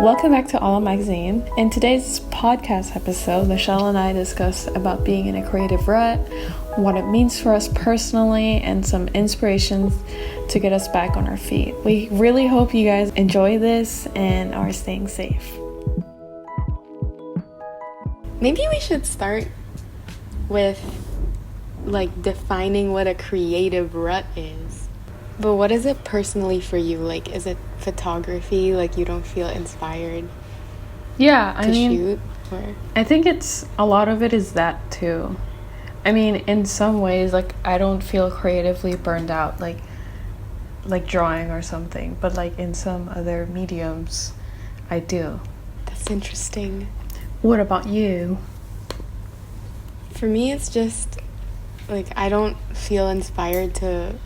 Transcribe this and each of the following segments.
Welcome back to All Magazine. In today's podcast episode, Michelle and I discuss about being in a creative rut, what it means for us personally, and some inspirations to get us back on our feet. We really hope you guys enjoy this and are staying safe. Maybe we should start with defining what a creative rut is. But what is it personally for you? Is it photography? You don't feel inspired to shoot? Or? I think a lot of it is that too. In some ways, I don't feel creatively burned out, like drawing or something. But in some other mediums, I do. That's interesting. What about you? For me, it's just, I don't feel inspired to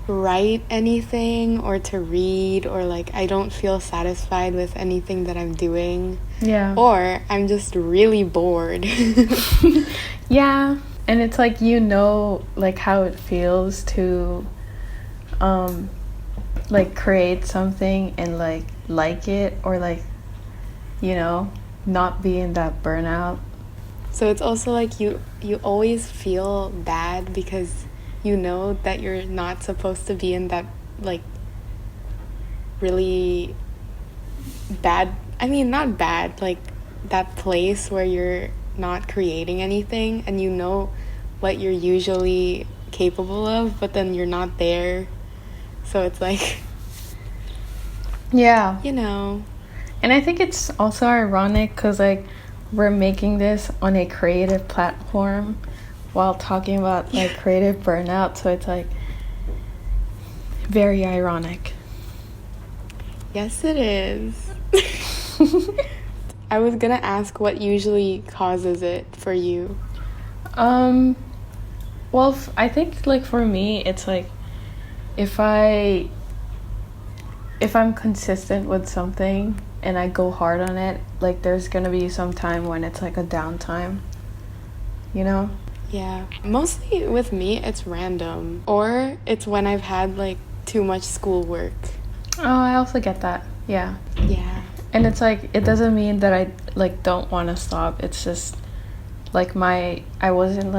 write anything or to read, or I don't feel satisfied with anything that I'm doing. Yeah. Or I'm just really bored. Yeah. And it's how it feels to create something and like it, or not be in that burnout. So it's also you always feel bad because you know that you're not supposed to be in that really bad, not bad, that place where you're not creating anything and you know what you're usually capable of, but then you're not there. So it's yeah. And I think it's also ironic because we're making this on a creative platform while talking about creative burnout, so it's very ironic. Yes, it is. I was gonna ask what usually causes it for you. Well, I think for me, it's if I'm consistent with something and I go hard on it, there's gonna be some time when it's a downtime, Yeah, mostly with me, it's random. Or it's when I've had, too much schoolwork. Oh, I also get that. Yeah. Yeah. And it's it doesn't mean that I, don't want to stop. It's just, I wasn't,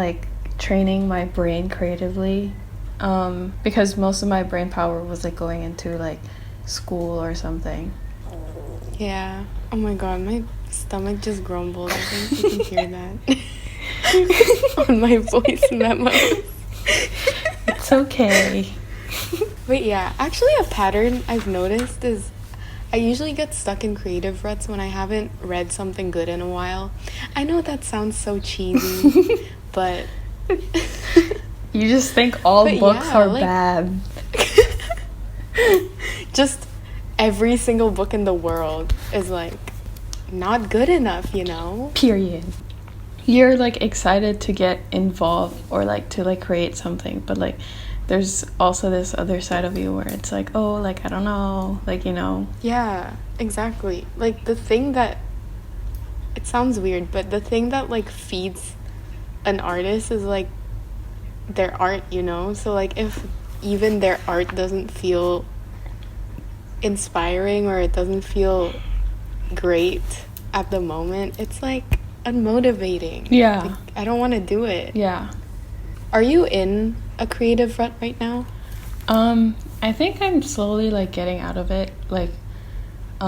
training my brain creatively. Because most of my brain power was, going into, school or something. Yeah. Oh, my God, my stomach just grumbled. I think you can hear that. On my voice memos. It's okay. But yeah, actually a pattern I've noticed is I usually get stuck in creative ruts when I haven't read something good in a while. I know that sounds so cheesy, but you just think all books are bad. Just every single book in the world is not good enough, Period. You're excited to get involved or to create something, but there's also this other side of you where it's I don't know, Yeah, exactly. The thing that, it sounds weird, but the thing that feeds an artist is their art, so if even their art doesn't feel inspiring or it doesn't feel great at the moment, it's unmotivating. Yeah. I don't want to do it. Yeah. Are you in a creative rut right now? I think I'm slowly getting out of it.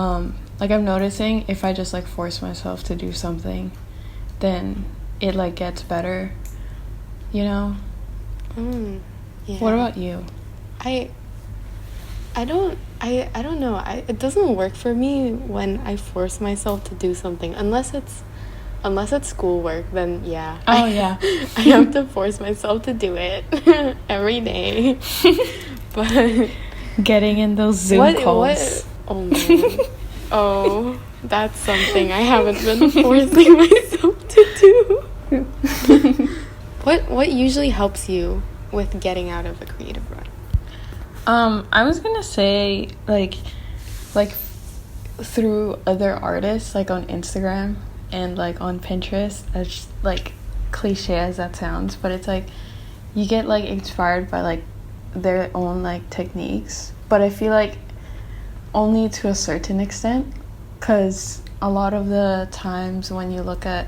I'm noticing if I just force myself to do something, then it gets better. Yeah. What about you? I don't know. It doesn't work for me when I force myself to do something unless it's schoolwork, then yeah. Oh, yeah. I have to force myself to do it every day. But getting in those Zoom calls. Oh, man. Oh, that's something I haven't been forcing myself to do. What usually helps you with getting out of a creative rut? I was gonna say through other artists on Instagram and on Pinterest, as cliche as that sounds, but it's you get inspired by their own techniques, but I feel only to a certain extent. because a lot of the times when you look at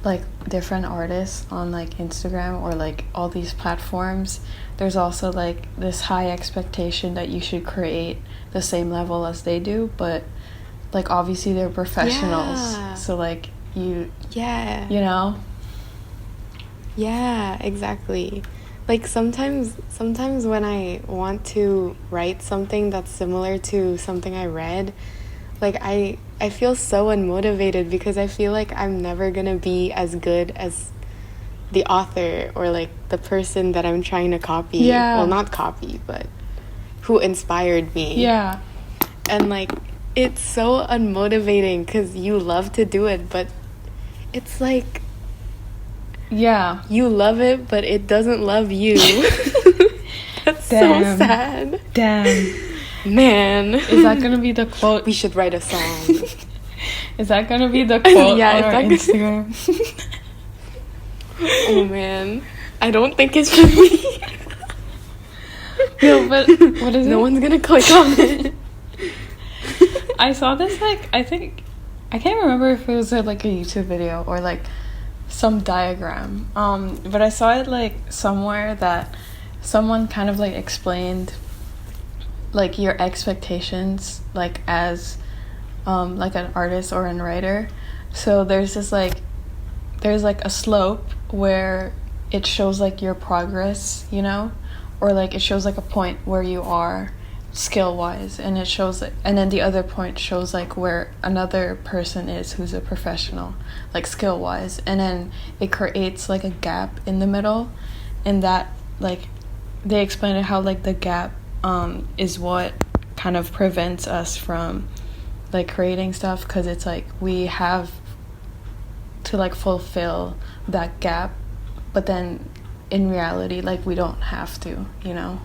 like different artists on like Instagram or like all these platforms, there's also like this high expectation that you should create the same level as they do, but like obviously they're professionals. Yeah. So like you Yeah. Yeah, exactly. Like sometimes when I want to write something that's similar to something I read, like I feel so unmotivated because I feel like I'm never gonna be as good as the author or like the person that I'm trying to copy. Yeah. Well, not copy, but who inspired me. Yeah. And like it's so unmotivating because you love to do it, but it's like Yeah. you love it, but it doesn't love you. That's Damn. so sad. Damn. Man. Is that gonna be the quote? We should write a song. Is that gonna be the quote Yeah, on is our that Instagram? Oh man. I don't think it should be. No, but what is it? No one's gonna click on it. I saw this like I can't remember if it was like a YouTube video or like some diagram. But I saw it like somewhere that someone kind of like explained like your expectations like as like an artist or a writer. So there's like a slope where it shows like your progress, you know, or like it shows like a point where you are skill wise, and it shows and then the other point shows like where another person is who's a professional like skill wise, and then it creates like a gap in the middle, and that like they explain it how like the gap is what kind of prevents us from like creating stuff, because it's like we have to like fulfill that gap, but then in reality like we don't have to, you know.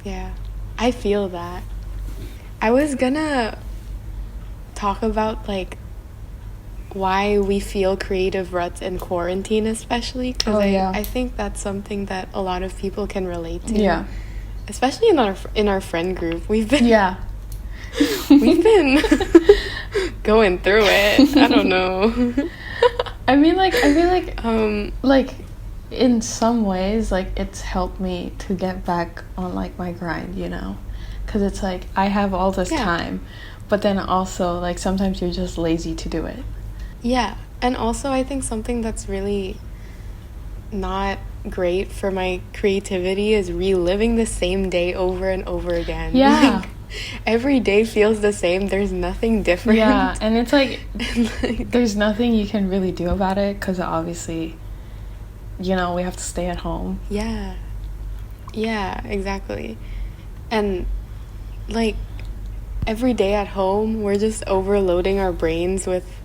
Yeah, I feel that. I was gonna talk about like why we feel creative ruts in quarantine, especially because I think that's something that a lot of people can relate to. Yeah, especially in our friend group. We've been we've been going through it. I don't know. I feel like in some ways like it's helped me to get back on like my grind, you know, because it's like I have all this time, but then also like sometimes you're just lazy to do it. Yeah, and also I think something that's really not great for my creativity is reliving the same day over and over again. Yeah. Like, every day feels the same. There's nothing different. Yeah, and it's like, there's nothing you can really do about it because obviously, you know, we have to stay at home. Yeah, exactly. And like every day at home we're just overloading our brains with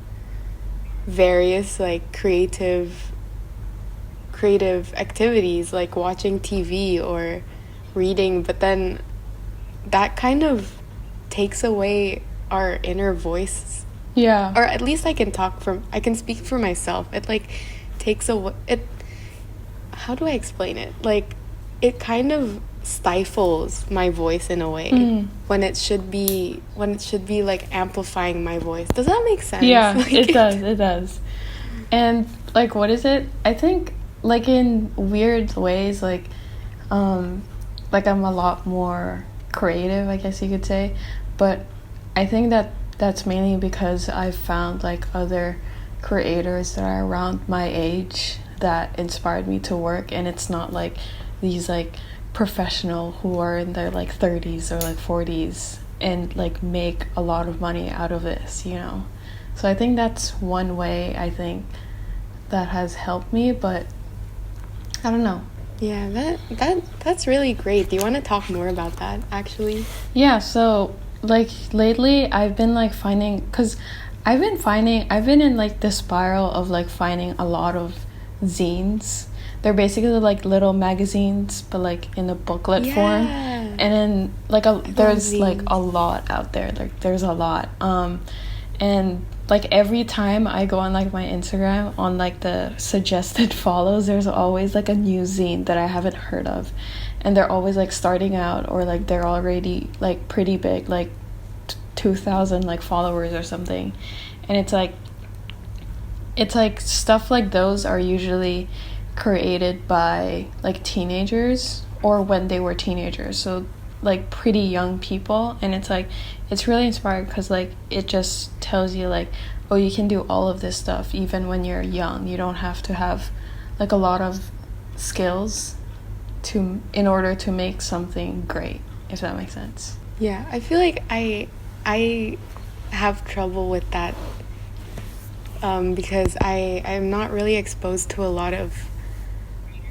various like creative activities like watching TV or reading, but then that kind of takes away our inner voice. Yeah. Or at least I can speak for myself. It like takes away it. How do I explain it? Like it kind of stifles my voice in a way when it should be like amplifying my voice. Does that make sense? Yeah, like, it does. And like what is it? I think like in weird ways like I'm a lot more creative, I guess you could say, but I think that's mainly because I've found like other creators that are around my age that inspired me to work, and it's not like these like professional who are in their like 30s or like 40s and like make a lot of money out of this, you know. So I think that's one way I think that has helped me, but I don't know. Yeah, that's really great. Do you want to talk more about that actually? Yeah, so like lately I've been like finding, because I've been in like this spiral of like finding a lot of zines. They're basically like little magazines but like in a booklet form, and then like there's zines. Like a lot out there, like there's a lot, and like every time I go on like my Instagram, on like the suggested follows, there's always like a new zine that I haven't heard of, and they're always like starting out or like they're already like pretty big, like 2,000 like followers or something. And it's like stuff like those are usually created by like teenagers or when they were teenagers, so like pretty young people. And it's like it's really inspiring because like it just tells you like, oh, you can do all of this stuff even when you're young. You don't have to have like a lot of skills in order to make something great, if that makes sense. Yeah, I feel like I have trouble with that because I'm not really exposed to a lot of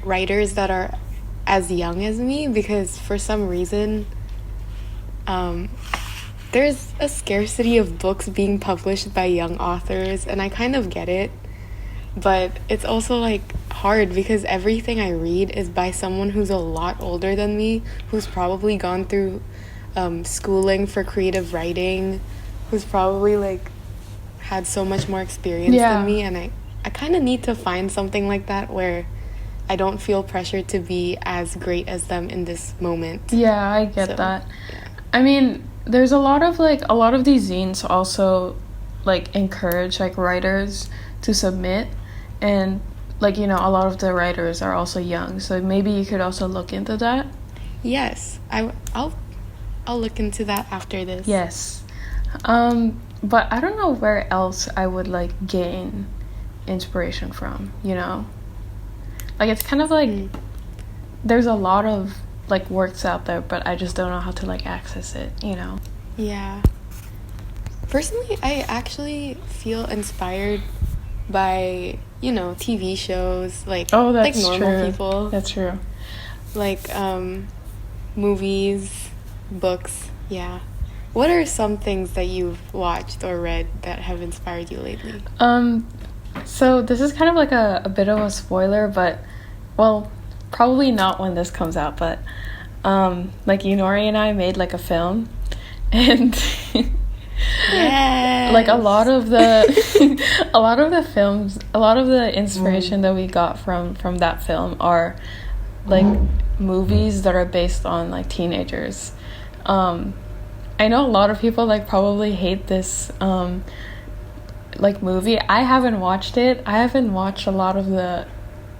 writers that are as young as me, because for some reason there's a scarcity of books being published by young authors, and I kind of get it, but it's also like hard because everything I read is by someone who's a lot older than me, who's probably gone through schooling for creative writing, who's probably like had so much more experience than me, and I kind of need to find something like that where I don't feel pressured to be as great as them in this moment. Yeah, I get that. Yeah. I mean, there's a lot of these zines also like encourage like writers to submit, and like, you know, a lot of the writers are also young, so maybe you could also look into that. Yes, I'll look into that after this. Yes. But I don't know where else I would like gain inspiration from, you know? Like it's kind of like there's a lot of like works out there, but I just don't know how to like access it, you know? Yeah. Personally, I actually feel inspired by, you know, TV shows, like like normal people. That's true. Like movies, books, yeah. What are some things that you've watched or read that have inspired you lately? So this is kind of like a bit of a spoiler, but well, probably not when this comes out, but like Yunori and I made like a film, and yes. like a lot of the inspiration that we got from that film are like movies that are based on like teenagers. I know a lot of people like probably hate this like movie. I haven't watched it. I haven't watched a lot of the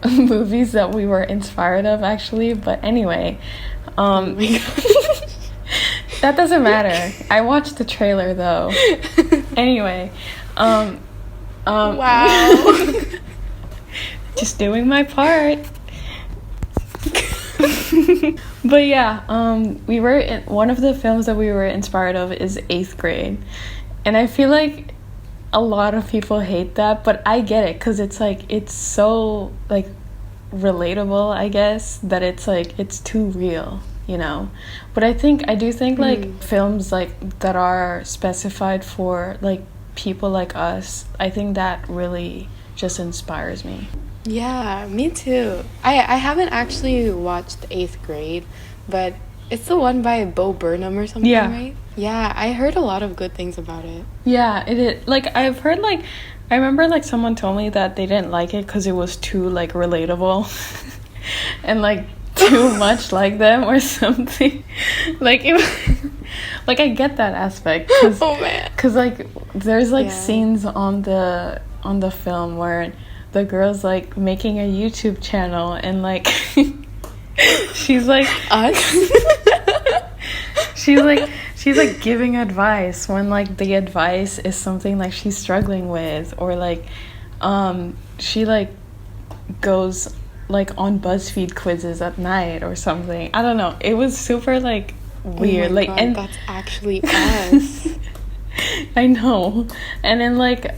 movies that we were inspired of, actually, but anyway, that doesn't matter. I watched the trailer though. Anyway, wow. Just doing my part. But yeah, we were in one of the films that we were inspired of is 8th Grade, and I feel like a lot of people hate that, but I get it because it's like it's so like relatable, I guess, that it's like it's too real, you know. But I do think like films like that are specified for like people like us, I think that really just inspires me. Yeah, me too. I haven't actually watched 8th Grade, but it's the one by Bo Burnham or something, right? Yeah, I heard a lot of good things about it. Yeah, it is. Like, I've heard, like, I remember, like, someone told me that they didn't like it because it was too, like, relatable and, like, too much like them or something. Like, it like, I get that aspect. Oh, man. Because, like, there's, like, scenes on the film where the girl's like making a YouTube channel and like she's like she's like giving advice when like the advice is something like she's struggling with, or like she like goes like on BuzzFeed quizzes at night or something. I don't know, it was super like weird. Oh my God, and that's actually us. I know. And then like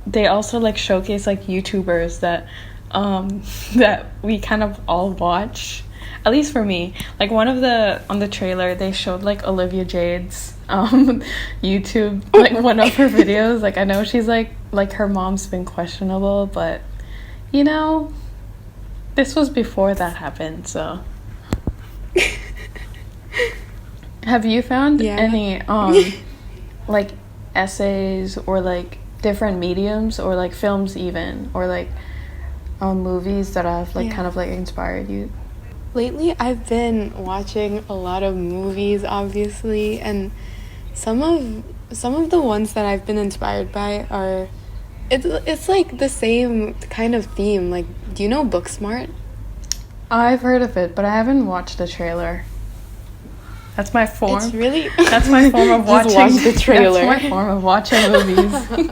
they also like showcase like YouTubers that that we kind of all watch, at least for me. Like on the trailer they showed like Olivia Jade's YouTube, like one of her videos. Like I know she's like her mom's been questionable, but you know, this was before that happened, so. Have you found any like essays or like different mediums or like films even, or like movies that have like kind of like inspired you? Lately I've been watching a lot of movies, obviously, and some of the ones that I've been inspired by are it's like the same kind of theme. Like, do you know Booksmart? I've heard of it, but I haven't watched the trailer. That's my form. It's really That's my form of watching. Just watch the trailer. That's my form of watching movies.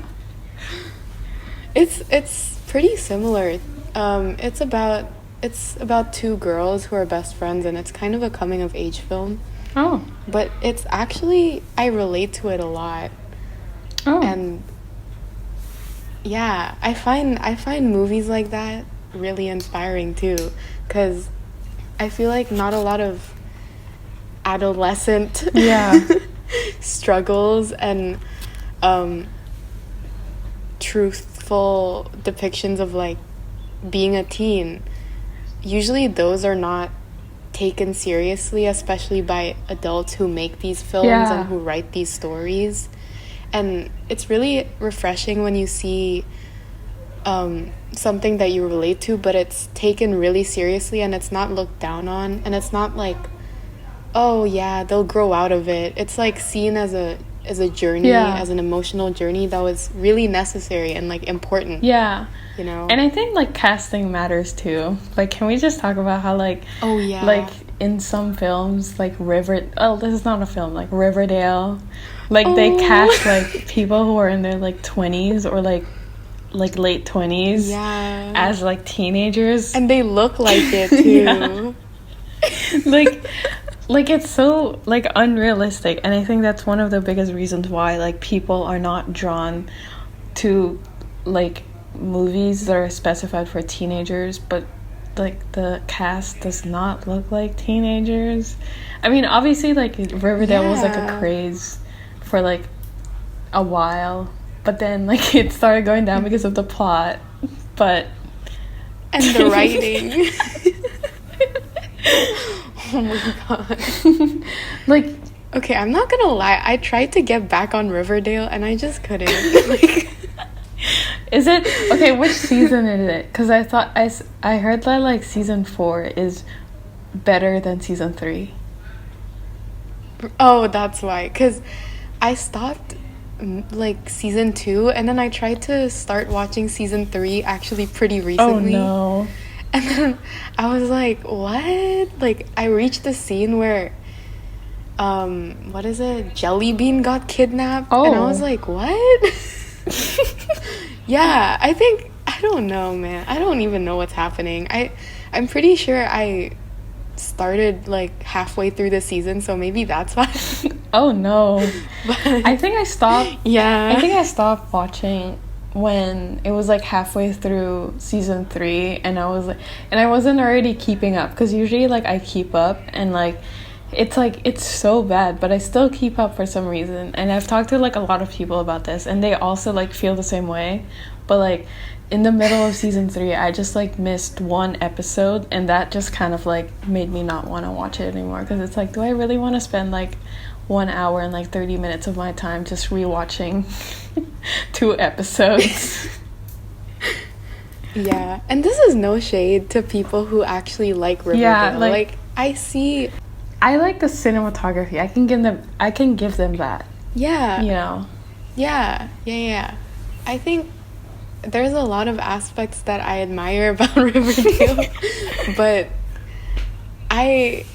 It's pretty similar. It's about two girls who are best friends, and it's kind of a coming of age film. Oh. But it's actually, I relate to it a lot. Oh. And yeah, I find movies like that really inspiring too, because I feel like not a lot of adolescent struggles and truthful depictions of like being a teen, usually those are not taken seriously, especially by adults who make these films and who write these stories. And it's really refreshing when you see something that you relate to, but it's taken really seriously and it's not looked down on, and it's not like, oh yeah, they'll grow out of it. It's like seen as a journey, as an emotional journey that was really necessary and like important. Yeah. You know? And I think like casting matters too. Like, can we just talk about how like like in some films like this is not a film, like Riverdale, like they cast like people who are in their like 20s or like late 20s as like teenagers, and they look like it too. like it's so like unrealistic, and I think that's one of the biggest reasons why like people are not drawn to like movies that are specified for teenagers, but like the cast does not look like teenagers. I mean, obviously like Riverdale was like a craze for like a while, but then like it started going down because of the plot, but and the writing. Oh my god. Like, okay, I'm not gonna lie, I tried to get back on Riverdale and I just couldn't. Like, is it okay? Which season is it? Because I thought I heard that like season 4 is better than season 3. Oh, that's why. Because I stopped like season 2, and then I tried to start watching season 3 actually pretty recently. Oh no. And then I was like, what? Like, I reached the scene where what is it? Jelly Bean got kidnapped. Oh. And I was like, what? Yeah, I don't know, man. I don't even know what's happening. I'm pretty sure I started like halfway through the season, so maybe that's why. Oh no. But I think I stopped. Yeah. I think I stopped watching when it was like halfway through season 3, and I wasn't already keeping up, because usually like I keep up and like it's so bad, but I still keep up for some reason. And I've talked to like a lot of people about this, and they also like feel the same way. But like in the middle of season 3, I just like missed one episode, and that just kind of like made me not want to watch it anymore, because it's like, do I really want to spend like 1 hour and like 30 minutes of my time just rewatching 2 episodes? Yeah, and this is no shade to people who actually like Riverdale. Yeah, like I like the cinematography. I can give them that. Yeah. You know. Yeah. I think there's a lot of aspects that I admire about Riverdale, but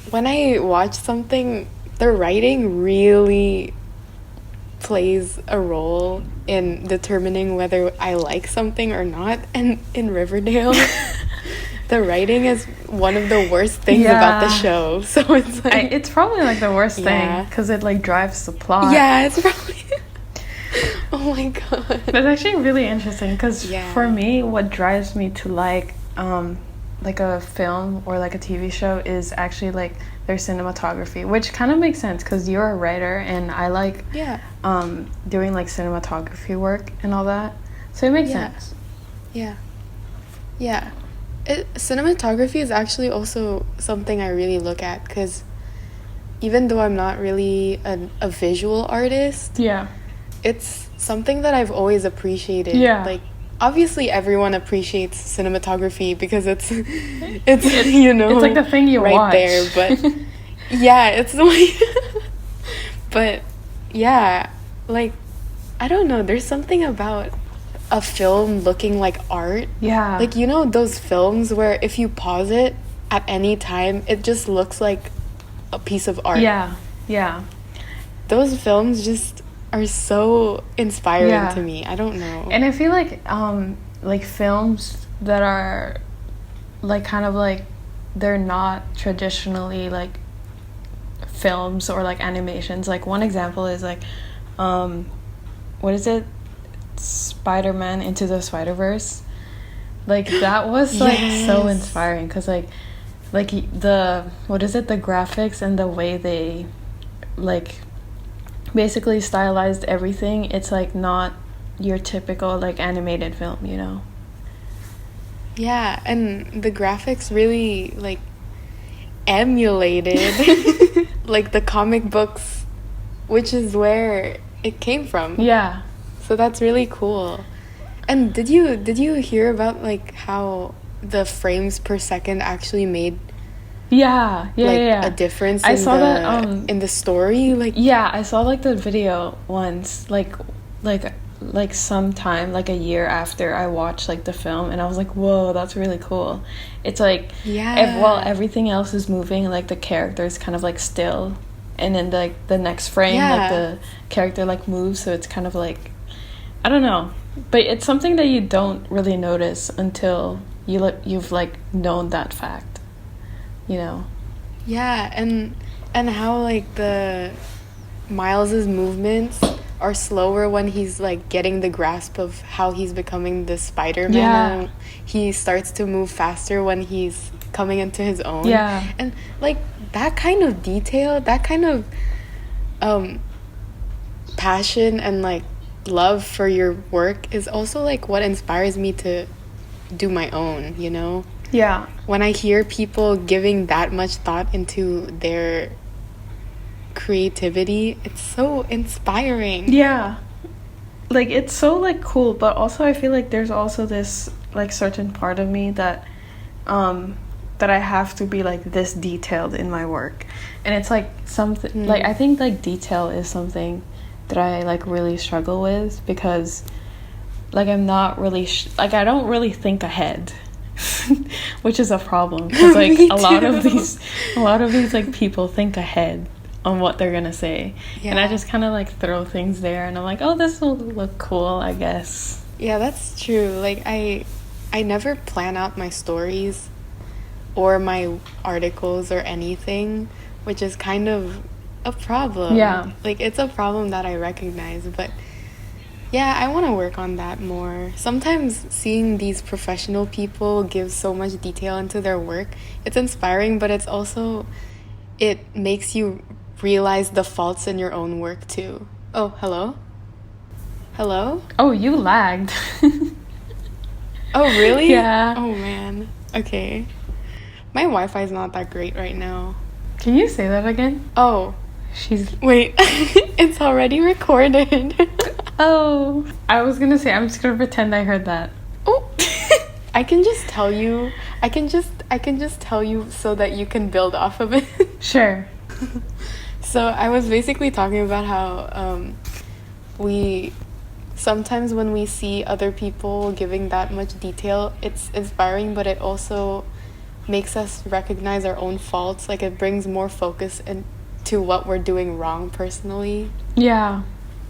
when I watch something, the writing really plays a role in determining whether I like something or not. And in Riverdale, the writing is one of the worst things about the show. So it's like, it's probably like the worst thing, because it like drives the plot. Yeah, it's probably. Oh my god. That's actually really interesting, because for me, what drives me to like a film or like a TV show is actually like their cinematography, which kind of makes sense because you're a writer and I like doing like cinematography work and all that, so it makes sense. Cinematography is actually also something I really look at, because even though I'm not really a visual artist, it's something that I've always appreciated. Like, obviously everyone appreciates cinematography because it's you know, it's like the thing you right watch there, but yeah, it's the way. But yeah, like, I don't know, there's something about a film looking like art. Yeah. Like, you know, those films where if you pause it at any time, it just looks like a piece of art. Yeah. Yeah. Those films just are so inspiring Yeah. to me. I don't know. And I feel like films that are like kind of like they're not traditionally like films or like animations. Like one example is like what is it? Spider-Man Into the Spider-Verse. Like that was like so Yes. inspiring because like the what is it, the graphics and the way they like basically stylized everything, it's like not your typical like animated film, you know. Yeah, and the graphics really like emulated like the comic books, which is where it came from. Yeah. So that's really cool. And did you hear about like how the frames per second actually made Yeah, like yeah. a difference I in saw the that, in the story? Like, yeah, I saw like the video once, like sometime like a year after I watched like the film, and I was like, whoa, that's really cool. It's like yeah. while everything else is moving, like the character is kind of like still, and then like the next frame, like Yeah. the character like moves, so it's kind of like, I don't know, but it's something that you don't really notice until you've like known that fact, you know. Yeah, and how like the Miles's movements are slower when he's like getting the grasp of how he's becoming the Spider-Man. Yeah. And he starts to move faster when he's coming into his own. Yeah. And like that kind of detail, that kind of passion and like love for your work is also like what inspires me to do my own, you know? Yeah. When I hear people giving that much thought into their creativity, it's so inspiring. Yeah. Like it's so like cool, but also I feel like there's also this like certain part of me that that I have to be like this detailed in my work. And it's like something like I think like detail is something that I like really struggle with because like I'm not really like I don't really think ahead. Which is a problem because like Me a lot of too. these like people think ahead on what they're gonna say, and I Yeah. just kind of like throw things there and I'm like, oh, this will look cool, I guess. Yeah, that's true. Like I never plan out my stories or my articles or anything, which is kind of a problem. Yeah. Like it's a problem that I recognize, but yeah, I want to work on that more. Sometimes seeing these professional people give so much detail into their work, it's inspiring, but it's also, it makes you realize the faults in your own work too. Oh, hello? Hello? Oh, you lagged. Oh, really? Yeah. Oh, man. Okay. My Wi-Fi is not that great right now. Can you say that again? Oh, She's wait. It's already recorded. oh, I was gonna say I'm just gonna pretend I heard that. Oh, I can just tell you. I can just tell you so that you can build off of it. Sure. So I was basically talking about how we sometimes when we see other people giving that much detail, it's inspiring, but it also makes us recognize our own faults. Like it brings more focus into what we're doing wrong personally. Yeah.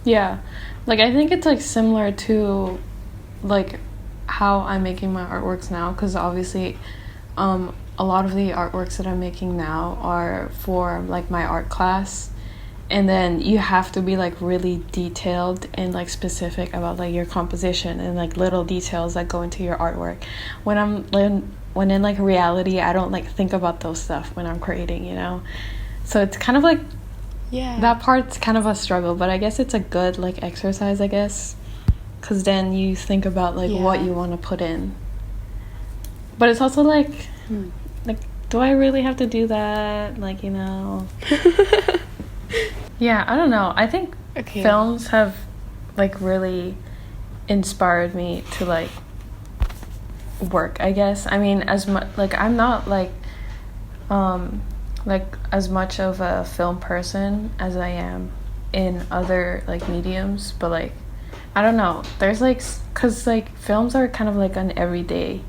Yeah. Like I think it's like similar to like how I'm making my artworks now, because obviously a lot of the artworks that I'm making now are for like my art class, and then you have to be like really detailed and like specific about like your composition and like little details that go into your artwork. When in like reality, I don't like think about those stuff when I'm creating, you know. So it's kind of like Yeah. that part's kind of a struggle, but I guess it's a good like exercise, I guess, because then you think about like what Yeah. you want to put in. But it's also like do I really have to do that, like, you know? Yeah, I don't know. I think Okay. films have like really inspired me to like work, I guess. I mean, as much like I'm not like as much of a film person as I am in other like mediums, but like I don't know, there's like because like films are kind of like an everyday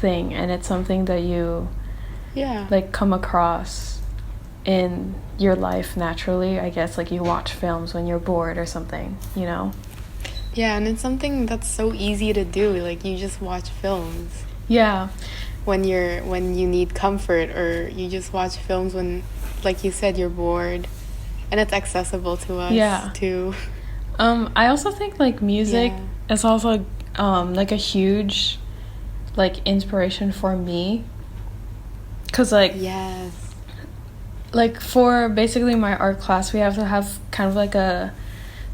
thing, and it's something that you like come across in your life naturally, I guess. Like you watch films when you're bored or something, you know. Yeah, and it's something that's so easy to do. Like you just watch films. Yeah. When you need comfort, or you just watch films when, like you said, you're bored, and it's accessible to us too. I also think like music is also like a huge like inspiration for me, because like like for basically my art class we have to have kind of like a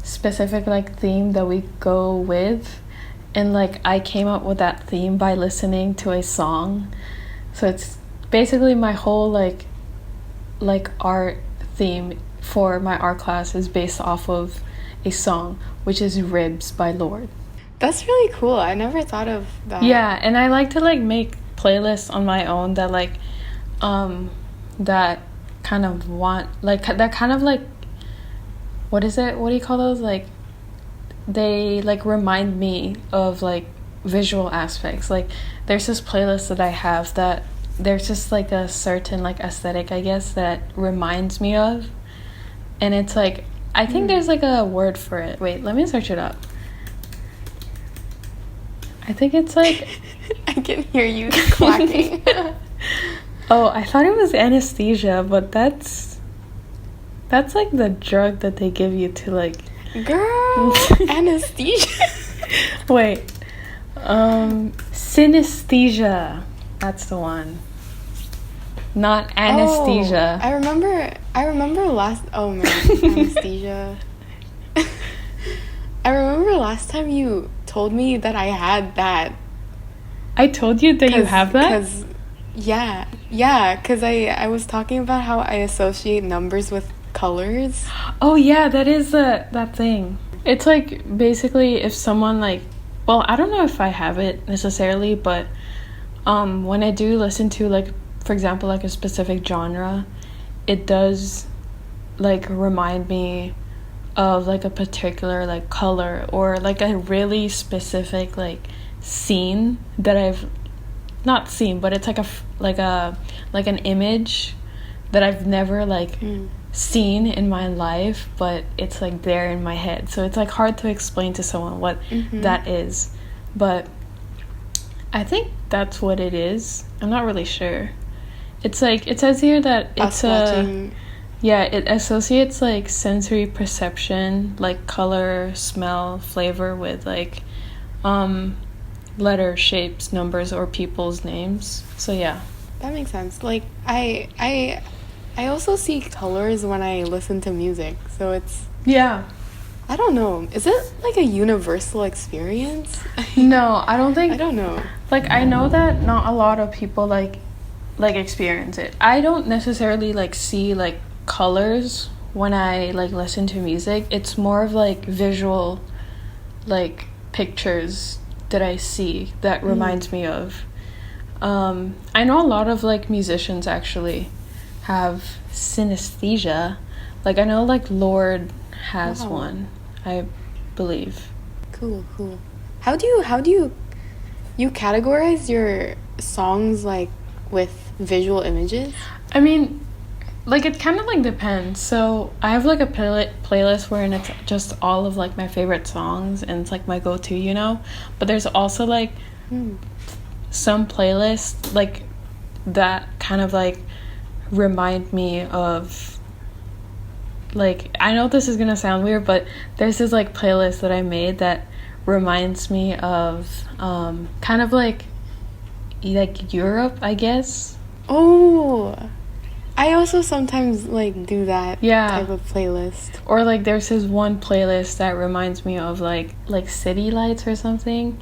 specific like theme that we go with, and like I came up with that theme by listening to a song. So it's basically my whole like art theme for my art class is based off of a song, which is Ribs by Lorde. That's really cool. I never thought of that. Yeah, and I like to like make playlists on my own that like that kind of what is it? What do you call those? Like they like remind me of like visual aspects. Like there's this playlist that I have that there's just like a certain like aesthetic, I guess, that reminds me of, and it's like I think there's like a word for it. Wait, let me search it up. I think it's like I can hear you clacking. Oh, I thought it was anesthesia, but that's like the drug that they give you to like girl anesthesia. Wait, synesthesia, that's the one, not anesthesia. I remember last anesthesia. I remember last time you told me that I had that. I told you that you have that? Because I was talking about how I associate numbers with colors. Oh yeah, that is that thing. It's like basically if someone like, well, I don't know if I have it necessarily, but when I do listen to like, for example, like a specific genre, it does like remind me of like a particular like color or like a really specific like scene that I've not seen, but it's like an image that I've never like seen in my life, but it's like there in my head. So it's like hard to explain to someone what that is, but I think that's what it is. I'm not really sure. It's like it says here that it's it associates like sensory perception, like color, smell, flavor with like letter shapes, numbers, or people's names. So yeah, that makes sense. Like I also see colors when I listen to music, so it's I don't know, is it like a universal experience? No, I don't think. I don't know. Like I know that not a lot of people like experience it. I don't necessarily like see like colors when I like listen to music. It's more of like visual like pictures that I see that reminds me of. I know a lot of like musicians actually have synesthesia. Like I know like Lorde has one, I believe. Cool. How do you categorize your songs like with visual images? I mean, like it kind of like depends. So I have like a playlist wherein it's just all of like my favorite songs, and it's like my go-to, you know. But there's also like some playlists like that kind of like remind me of, like, I know this is gonna sound weird, but there's this like playlist that I made that reminds me of kind of like Europe, I guess. Oh, I also sometimes like do that type of playlist. Or like there's this one playlist that reminds me of like city lights or something,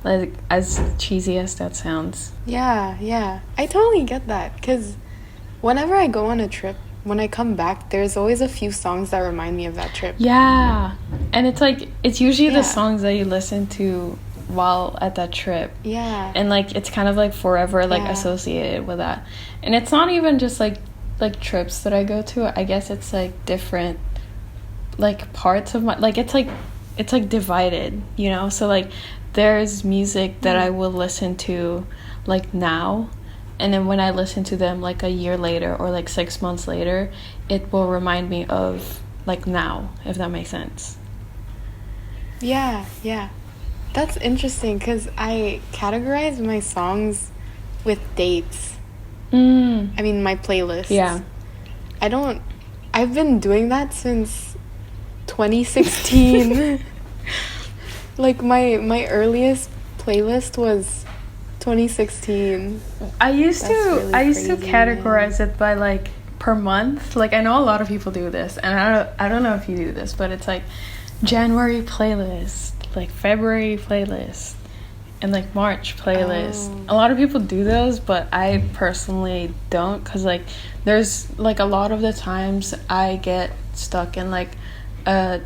like as cheesy as that sounds. Yeah, I totally get that, because whenever I go on a trip, when I come back, there's always a few songs that remind me of that trip. Yeah, and it's like it's usually the songs that you listen to while at that trip. Yeah. And like it's kind of like forever like associated with that. And it's not even just like trips that I go to. I guess it's like different like parts of my, like it's like divided, you know? So like there's music that I will listen to like now, and then when I listen to them like a year later or like 6 months later, it will remind me of like now, if that makes sense. Yeah, yeah. That's interesting because I categorize my songs with dates. I mean, my playlists. Yeah. I've been doing that since 2016. Like, my earliest playlist was 2016. I used That's to really categorize man. it by like per month. Like I know a lot of people do this, and I don't know if you do this, but it's like January playlist, like February playlist, and like March playlist. Oh. A lot of people do those, but I personally don't, because like there's like a lot of the times I get stuck in like I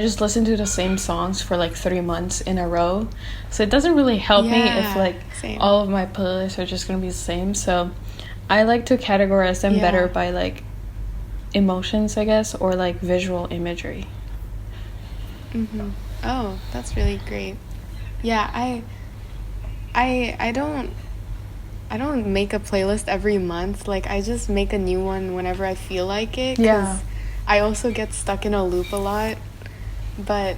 just listen to the same songs for like 3 months in a row, so it doesn't really help me if like same. all of my playlists are just gonna be the same. So I like to categorize them better by like emotions, I guess, or like visual imagery. Oh, that's really great. Yeah, I don't make a playlist every month. Like, I just make a new one whenever I feel like it. 'Cause Yeah. I also get stuck in a loop a lot. But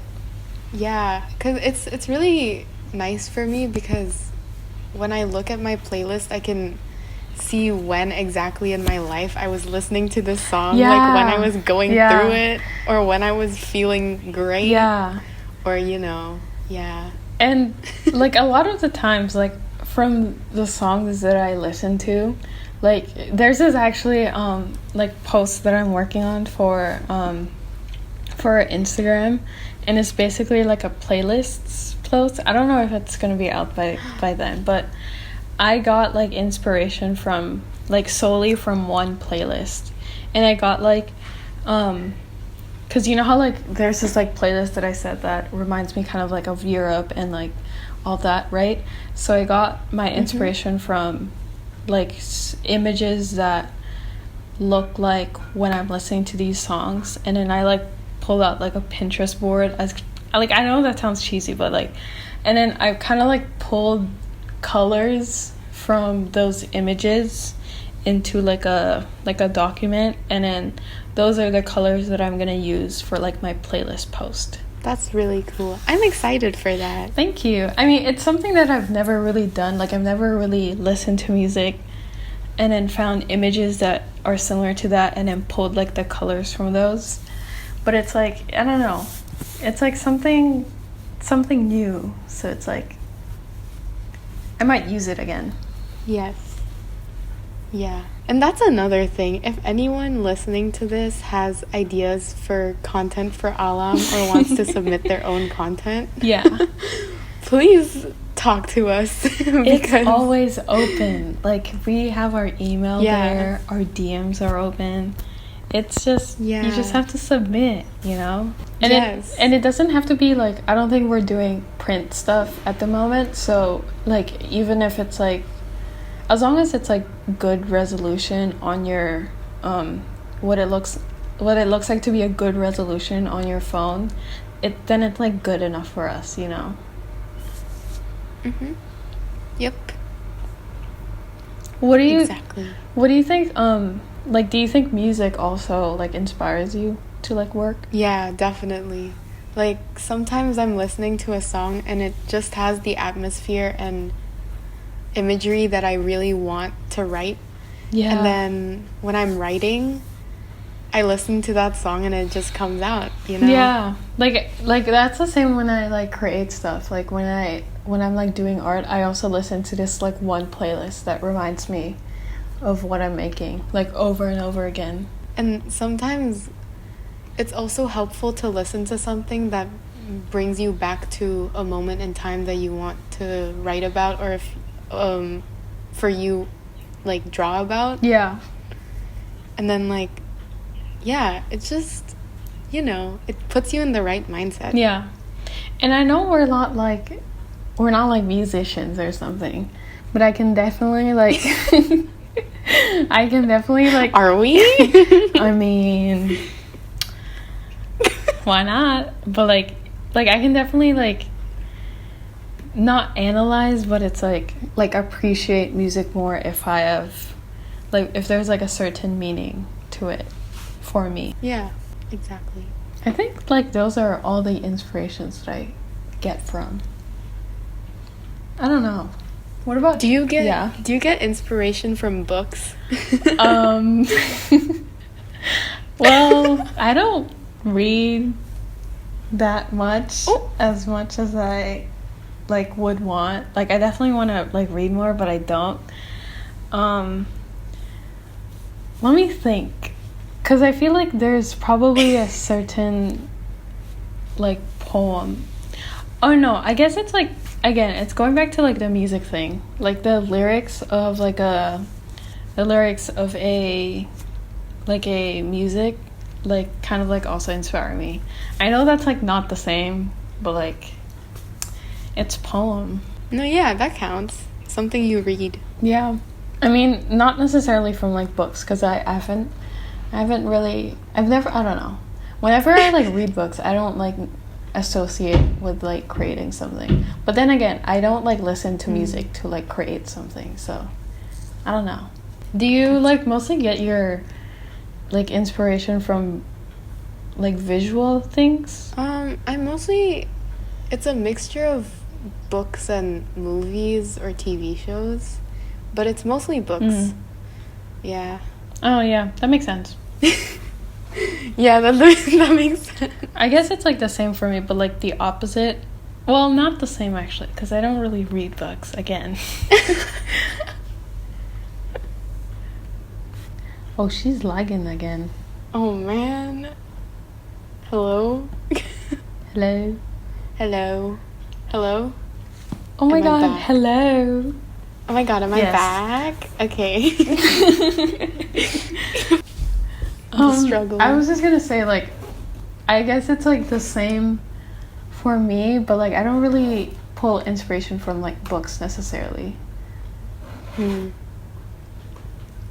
yeah, because it's really nice for me, because when I look at my playlist, I can see when exactly in my life I was listening to this song, like when I was going through it, or when I was feeling great, or And like a lot of the times, like from the songs that I listen to, like there's this actually like post that I'm working on for Instagram, and it's basically like a playlists post. I don't know if it's gonna be out by then, but I got like inspiration from like solely from one playlist, and I got like because you know how like there's this like playlist that I said that reminds me kind of like of Europe and like all that, right? So I got my inspiration from like images that look like when I'm listening to these songs, and then I like pulled out like a Pinterest board, as like I know that sounds cheesy, but like, and then I kind of like pulled colors from those images into like a document, and then those are the colors that I'm gonna use for like my playlist post. That's really cool. I'm excited for that. Thank you. I mean, it's something that I've never really done. Like I've never really listened to music and then found images that are similar to that and then pulled like the colors from those. But it's like, I don't know, it's like something new, so it's like I might use it again. Yes. Yeah. And that's another thing. If anyone listening to this has ideas for content for Alam or wants to submit their own content, please talk to us. It's always open. Like we have our email there, our DMs are open. It's just you just have to submit, you know? And it doesn't have to be like, I don't think we're doing print stuff at the moment, so like even if it's like, as long as it's like good resolution on your what it looks like to be a good resolution on your phone, then it's like good enough for us, you know? Yep. What do you think like, do you think music also like inspires you to like work? Yeah, definitely. Like sometimes I'm listening to a song and it just has the atmosphere and imagery that I really want to write. Yeah. And then when I'm writing, I listen to that song and it just comes out, you know? Yeah. Like that's the same when I like create stuff. Like when I'm like doing art, I also listen to this like one playlist that reminds me of what I'm making, like over and over again. And sometimes it's also helpful to listen to something that brings you back to a moment in time that you want to write about, or if for you like draw about. Yeah. And then like it's just, you know, it puts you in the right mindset. Yeah. And I know we're not like musicians or something, but I can definitely like Are we? I mean, why not? But like I can definitely like not analyze, but it's like appreciate music more if I have like if there's like a certain meaning to it for me. Yeah, exactly. I think like those are all the inspirations that I get from. I don't know. What about do you get inspiration from books? Well, I don't read that much as I like would want. Like I definitely want to like read more, but I don't. Let me think, cuz I feel like there's probably a certain like poem. Oh no, I guess it's like again, it's going back to like the music thing. Like the lyrics of the lyrics of a music like kind of like also inspire me. I know that's like not the same, but like it's poem. No, yeah, that counts. Something you read. Yeah. I mean, not necessarily from like books, because I haven't really, I don't know. Whenever I like read books, I don't like associate with like creating something. But then again, I don't like listen to music to like create something, so I don't know. Do you like mostly get your like inspiration from like visual things? It's a mixture of books and movies or TV shows, but it's mostly books. Yeah. Oh yeah, that makes sense. Yeah, that makes sense. I guess it's like the same for me, but like the opposite. Well, not the same actually, because I don't really read books again. Oh, she's lagging again. Oh man. Hello? Hello? Hello? Hello? Oh my god, hello. Oh my god, am I back? Okay. Struggling. I was just gonna say, like, I guess it's like the same for me, but like I don't really pull inspiration from like books necessarily.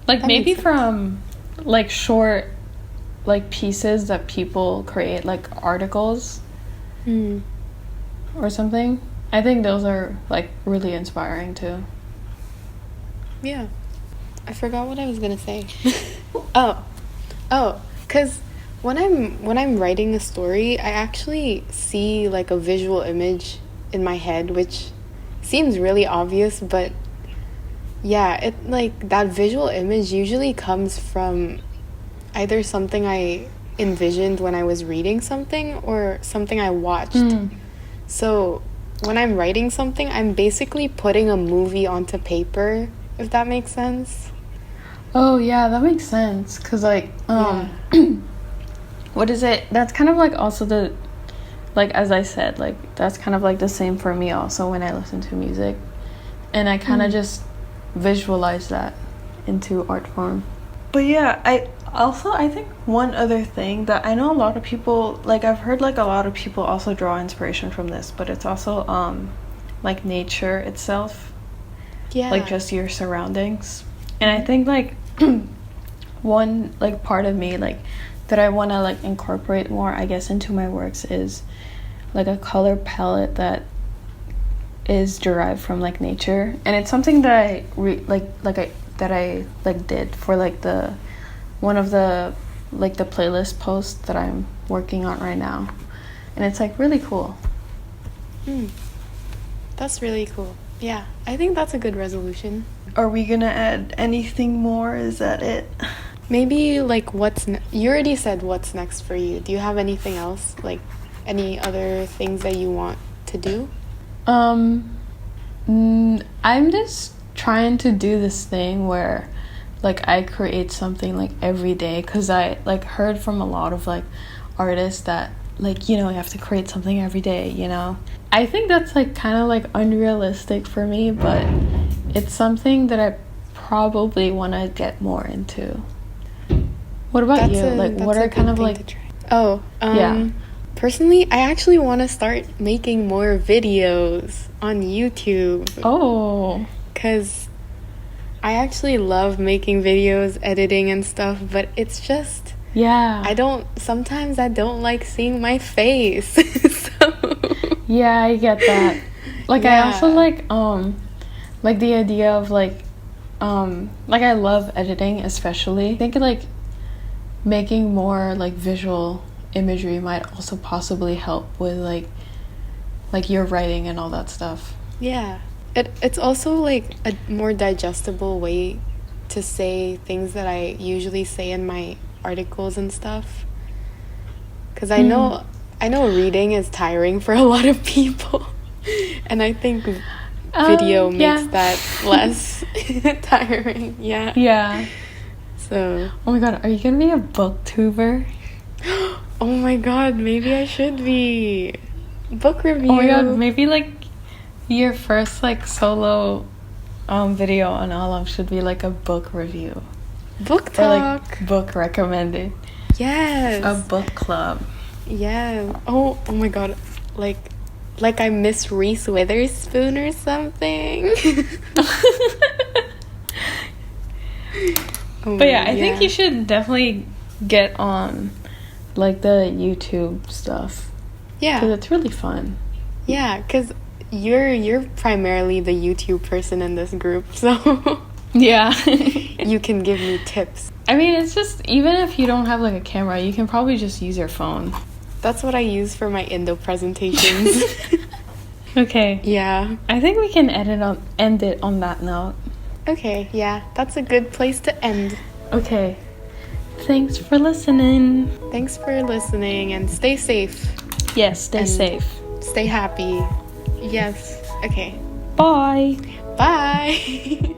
Like maybe from like short like pieces that people create, like articles or something. I think those are like really inspiring too. Yeah. I forgot what I was gonna say. Because when I'm writing a story, I actually see like a visual image in my head, which seems really obvious, but yeah, it like that visual image usually comes from either something I envisioned when I was reading something or something I watched. So when I'm writing something, I'm basically putting a movie onto paper, if that makes sense. Oh yeah, that makes sense, because like what is it, that's kind of like also the like, as I said, like that's kind of like the same for me also when I listen to music, and I kind of just visualize that into art form. But yeah, I think one other thing that I know a lot of people, like I've heard like a lot of people also draw inspiration from this, but it's also like nature itself. Yeah. Like just your surroundings. And I think like one like part of me like that I want to like incorporate more, I guess, into my works is like a color palette that is derived from like nature, and it's something that I did for like the one of the like the playlist posts that I'm working on right now, and it's like really cool. That's really cool. Yeah, I think that's a good resolution. Are we gonna add anything more? Is that it? Maybe like you already said what's next for you. Do you have anything else, like any other things that you want to do? I'm just trying to do this thing where like I create something like every day, because I like heard from a lot of like artists that like, you know, you have to create something every day, you know. I think that's like kind of like unrealistic for me, but it's something that I probably want to get more into. What about you? Like what are kind of like personally, I actually want to start making more videos on YouTube. Oh, because I actually love making videos, editing and stuff, but it's just Yeah. Sometimes I don't like seeing my face. So Yeah, I get that. Like, I also like the idea of like I love editing, especially. I think like making more like visual imagery might also possibly help with like your writing and all that stuff. yeah. It's also like a more digestible way to say things that I usually say in my articles and stuff. Because I know reading is tiring for a lot of people. And I think video makes that less tiring. Yeah. Yeah. So. Oh my god, are you gonna be a booktuber? Oh my god, maybe I should be. Book review. Oh my god, maybe like your first like solo video on Olive should be like a book review. Book talk. Or like book recommended. Yes. A book club. Yeah. Oh my god. Like I miss Reese Witherspoon or something. But yeah, I think you should definitely get on like the YouTube stuff. Yeah. Because it's really fun. Yeah, because you're primarily the YouTube person in this group, so yeah. You can give me tips. I mean, it's just, even if you don't have like a camera, you can probably just use your phone. That's what I use for my Indo presentations. Okay. Yeah. I think we can end it on that note. Okay, yeah. That's a good place to end. Okay. Thanks for listening. Thanks for listening, and stay safe. Yes, stay safe. Stay happy. Yes. Okay. Bye. Bye.